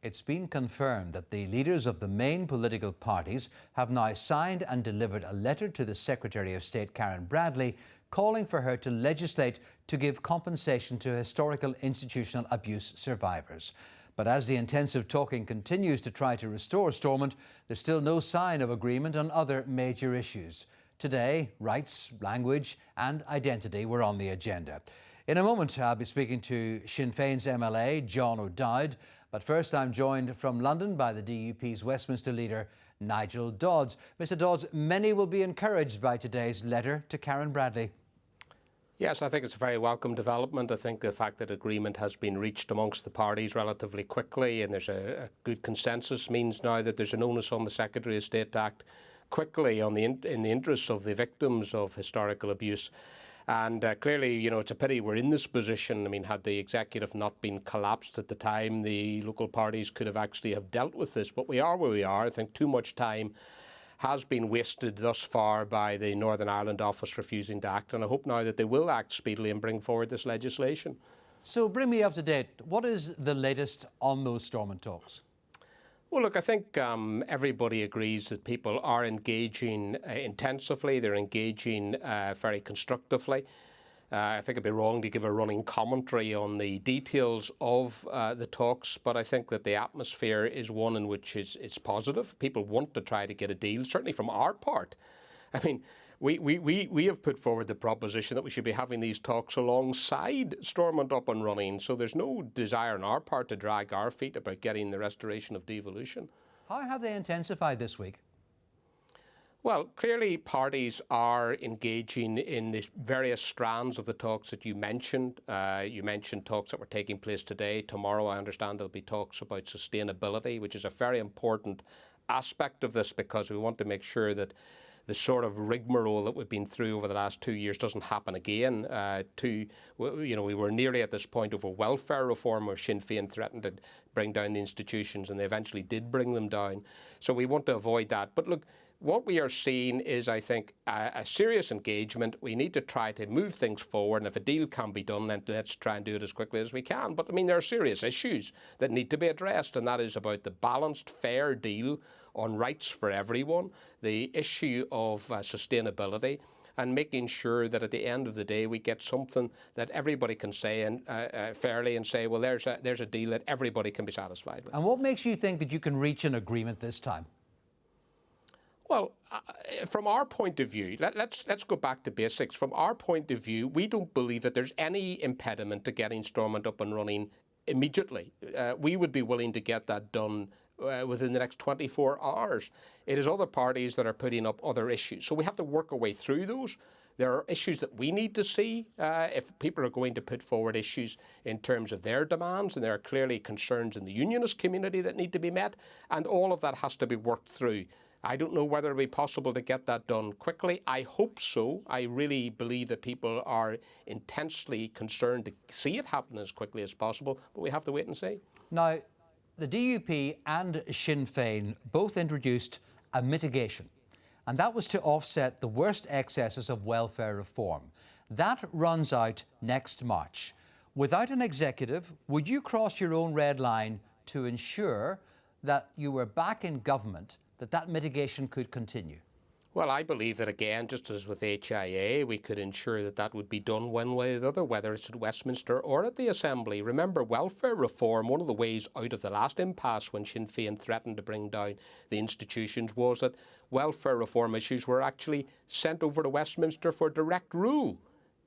It's been confirmed that the leaders of the main political parties have now signed and delivered a letter to the Secretary of State, Karen Bradley, calling for her to legislate to give compensation to historical institutional abuse survivors. But as the intensive talking continues to try to restore Stormont, there's still no sign of agreement on other major issues. Today, rights, language and identity were on the agenda. In a moment, I'll be speaking to Sinn Féin's MLA, John O'Dowd. But first, I'm joined from London by the DUP's Westminster leader, Nigel Dodds. Mr. Dodds, many will be encouraged by today's letter to Karen Bradley. Yes, I think it's a very welcome development. I think the fact that agreement has been reached amongst the parties relatively quickly and there's a good consensus means now that there's an onus on the Secretary of State to act quickly in the interests of the victims of historical abuse. And clearly, it's a pity we're in this position. I mean, had the executive not been collapsed at the time, the local parties could have actually have dealt with this. But we are where we are. I think too much time has been wasted thus far by the Northern Ireland office refusing to act. And I hope now that they will act speedily and bring forward this legislation. So bring me up to date. What is the latest on those Stormont talks? Well, look, I think everybody agrees that people are engaging intensively. They're engaging very constructively. I think it'd be wrong to give a running commentary on the details of the talks, but I think that the atmosphere is one in which it's positive. People want to try to get a deal, certainly from our part. I mean, we have put forward the proposition that we should be having these talks alongside Stormont up and running, so there's no desire on our part to drag our feet about getting the restoration of devolution. How have they intensified this week? Well, clearly parties are engaging in the various strands of the talks that you mentioned. You mentioned talks that were taking place today. Tomorrow, I understand there'll be talks about sustainability, which is a very important aspect of this because we want to make sure that the sort of rigmarole that we've been through over the last 2 years doesn't happen again. We were nearly at this point over welfare reform where Sinn Féin threatened to bring down the institutions and they eventually did bring them down. So we want to avoid that. But look, what we are seeing is, I think, a serious engagement. We need to try to move things forward, and if a deal can be done, then let's try and do it as quickly as we can. But, I mean, there are serious issues that need to be addressed, and that is about the balanced, fair deal on rights for everyone, the issue of sustainability, and making sure that at the end of the day we get something that everybody can say and fairly and say, well, there's a deal that everybody can be satisfied with. And what makes you think that you can reach an agreement this time? Well, from our point of view, let's go back to basics. From our point of view, we don't believe that there's any impediment to getting Stormont up and running immediately. We would be willing to get that done within the next 24 hours. It is other parties that are putting up other issues. So we have to work our way through those. There are issues that we need to see if people are going to put forward issues in terms of their demands, and there are clearly concerns in the Unionist community that need to be met, and all of that has to be worked through. I don't know whether it will be possible to get that done quickly. I hope so. I really believe that people are intensely concerned to see it happen as quickly as possible, but we have to wait and see. Now, the DUP and Sinn Féin both introduced a mitigation, and that was to offset the worst excesses of welfare reform. That runs out next March. Without an executive, would you cross your own red line to ensure that you were back in government, that mitigation could continue? Well, I believe that, again, just as with HIA, we could ensure that that would be done one way or the other, whether it's at Westminster or at the Assembly. Remember, welfare reform, one of the ways out of the last impasse when Sinn Féin threatened to bring down the institutions was that welfare reform issues were actually sent over to Westminster for direct rule.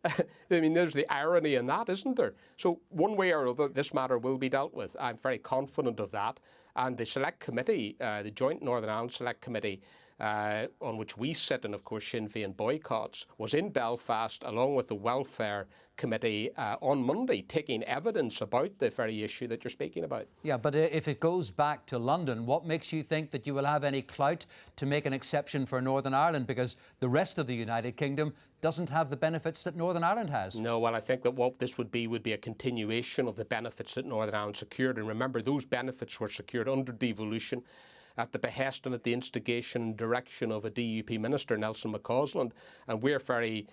I mean, there's the irony in that, isn't there? So one way or other, this matter will be dealt with. I'm very confident of that. And the Select Committee, the Joint Northern Ireland Select Committee, on which we sit, and of course Sinn Féin boycotts, was in Belfast along with the Welfare Committee on Monday, taking evidence about the very issue that you're speaking about. Yeah, but if it goes back to London, what makes you think that you will have any clout to make an exception for Northern Ireland? Because the rest of the United Kingdom doesn't have the benefits that Northern Ireland has. No, well, I think that what this would be a continuation of the benefits that Northern Ireland secured. And remember, those benefits were secured under devolution at the behest and at the instigation and direction of a DUP minister, Nelson McCausland. And we're very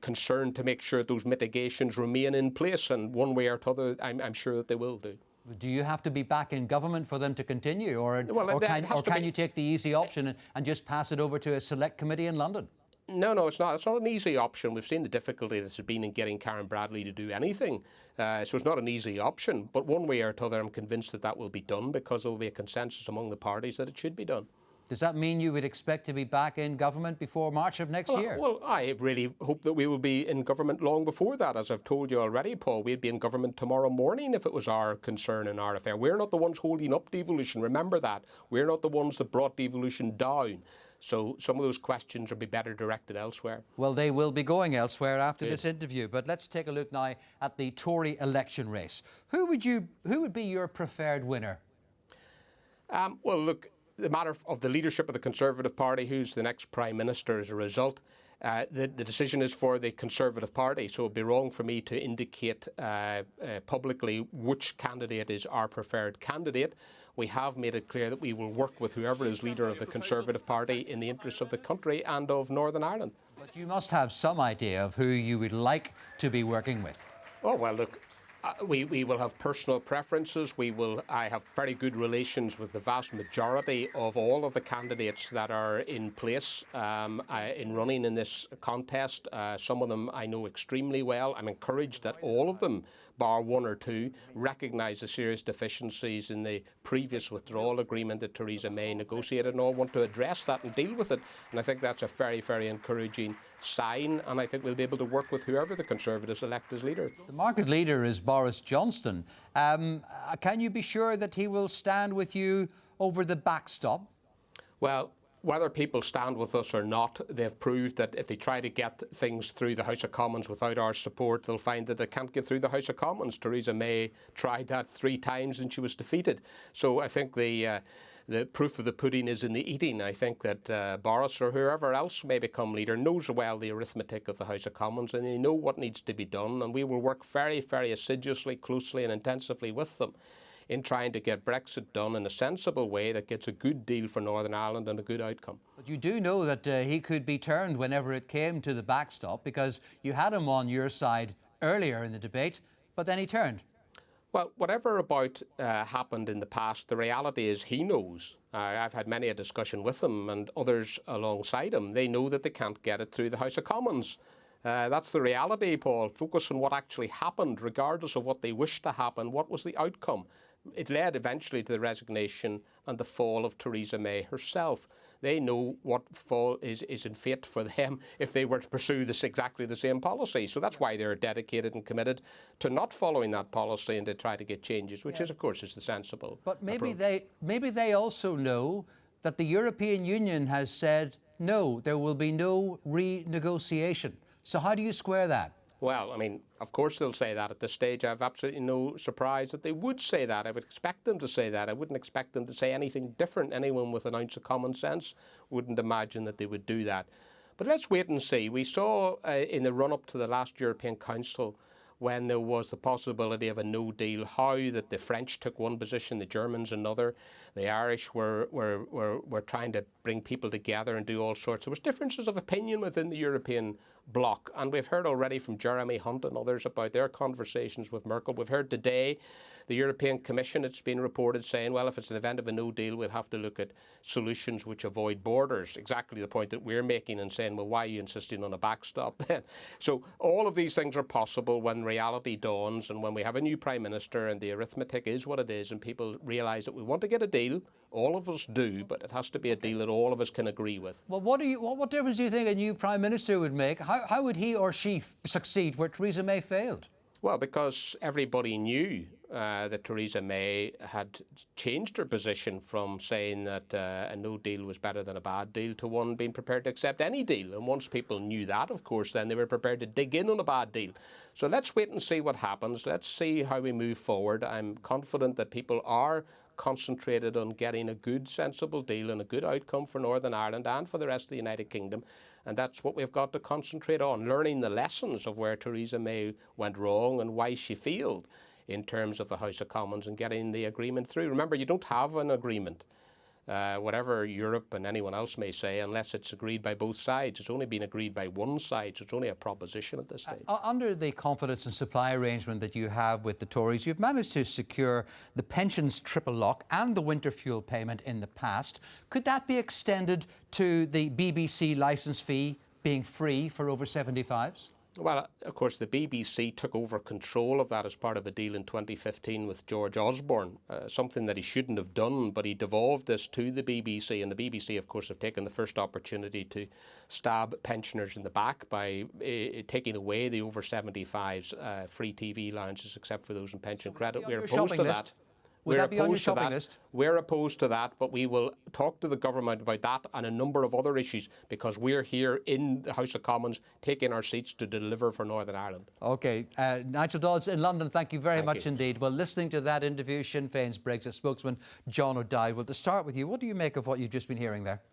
concerned to make sure those mitigations remain in place. And one way or the other, I'm sure that they will do. Do you have to be back in government for them to continue, or can you take the easy option and just pass it over to a select committee in London? No, it's not. It's not an easy option. We've seen the difficulty that's been in getting Karen Bradley to do anything. So it's not an easy option. But one way or another, I'm convinced that that will be done because there will be a consensus among the parties that it should be done. Does that mean you would expect to be back in government before March of next year? Well, I really hope that we will be in government long before that. As I've told you already, Paul, we'd be in government tomorrow morning if it was our concern and our affair. We're not the ones holding up devolution. Remember that. We're not the ones that brought devolution down. So some of those questions would be better directed elsewhere. Well, they will be going elsewhere after this interview. But let's take a look now at the Tory election race. Who would be your preferred winner? Well, look, the matter of the leadership of the Conservative Party, who's the next Prime Minister as a result, the decision is for the Conservative Party, so it would be wrong for me to indicate publicly which candidate is our preferred candidate. We have made it clear that we will work with whoever is leader of the Conservative Party in the interests of the country and of Northern Ireland. But you must have some idea of who you would like to be working with. Oh, well, look, we will have personal preferences. I have very good relations with the vast majority of all of the candidates that are in place in running in this contest. Some of them I know extremely well. I'm encouraged that all of them, bar one or two, recognise the serious deficiencies in the previous withdrawal agreement that Theresa May negotiated, and all want to address that and deal with it. And I think that's a very, very encouraging sign, and I think we'll be able to work with whoever the Conservatives elect as leader. The market leader is Boris Johnson. Can you be sure that he will stand with you over the backstop? Well, whether people stand with us or not, they've proved that if they try to get things through the House of Commons without our support, they'll find that they can't get through the House of Commons. Theresa May tried that 3 times and she was defeated. So I think the proof of the pudding is in the eating. I think that Boris or whoever else may become leader knows well the arithmetic of the House of Commons, and they know what needs to be done, and we will work very, very assiduously, closely and intensively with them in trying to get Brexit done in a sensible way that gets a good deal for Northern Ireland and a good outcome. But you do know that he could be turned whenever it came to the backstop, because you had him on your side earlier in the debate, but then he turned. Well, whatever about happened in the past, the reality is he knows. I've had many a discussion with him and others alongside him. They know that they can't get it through the House of Commons. That's the reality, Paul. Focus on what actually happened, regardless of what they wished to happen. What was the outcome? It led eventually to the resignation and the fall of Theresa May herself. They know what fall is in fate for them if they were to pursue exactly the same policy. So that's why they're dedicated and committed to not following that policy and to try to get changes, which is, of course, is the sensible But maybe approach. they also know that the European Union has said, no, there will be no renegotiation. So how do you square that? Well, I mean, of course they'll say that at this stage. I have absolutely no surprise that they would say that. I would expect them to say that. I wouldn't expect them to say anything different. Anyone with an ounce of common sense wouldn't imagine that they would do that. But let's wait and see. We saw in the run-up to the last European Council, when there was the possibility of a no deal, how that the French took one position, the Germans another, the Irish were trying to bring people together and do all sorts. There was differences of opinion within the European bloc, and we've heard already from Jeremy Hunt and others about their conversations with Merkel. We've heard today the European Commission, it's been reported, saying, well, if it's an event of a no deal, we'll have to look at solutions which avoid borders. Exactly the point that we're making and saying, well, why are you insisting on a backstop then? So all of these things are possible when reality dawns and when we have a new Prime Minister and the arithmetic is what it is and people realise that we want to get a deal. All of us do, but it has to be a deal that all of us can agree with. Well, what difference do you think a new Prime Minister would make? How would he or she succeed where Theresa May failed? Well, because everybody knew that Theresa May had changed her position from saying that a no deal was better than a bad deal to one being prepared to accept any deal. And once people knew that, of course, then they were prepared to dig in on a bad deal. So let's wait and see what happens. Let's see how we move forward. I'm confident that people are concentrated on getting a good, sensible deal and a good outcome for Northern Ireland and for the rest of the United Kingdom. And that's what we've got to concentrate on, learning the lessons of where Theresa May went wrong and why she failed in terms of the House of Commons and getting the agreement through. Remember, you don't have an agreement whatever Europe and anyone else may say, unless it's agreed by both sides. It's only been agreed by one side, so it's only a proposition at this stage. Under the confidence and supply arrangement that you have with the Tories, you've managed to secure the pensions triple lock and the winter fuel payment in the past. Could that be extended to the BBC licence fee being free for over 75s? Well, of course, the BBC took over control of that as part of a deal in 2015 with George Osborne, something that he shouldn't have done, but he devolved this to the BBC, and the BBC, of course, have taken the first opportunity to stab pensioners in the back by taking away the over 75s free TV lounges, except for those in pension credit. We're opposed to that. Would that be on your shopping list? We're opposed to that, but we will talk to the government about that and a number of other issues, because we're here in the House of Commons taking our seats to deliver for Northern Ireland. OK. Nigel Dodds in London, thank you very much indeed. Well, listening to that interview, Sinn Féin's Brexit spokesman John O'Dowd. Well, to start with you, what do you make of what you've just been hearing there?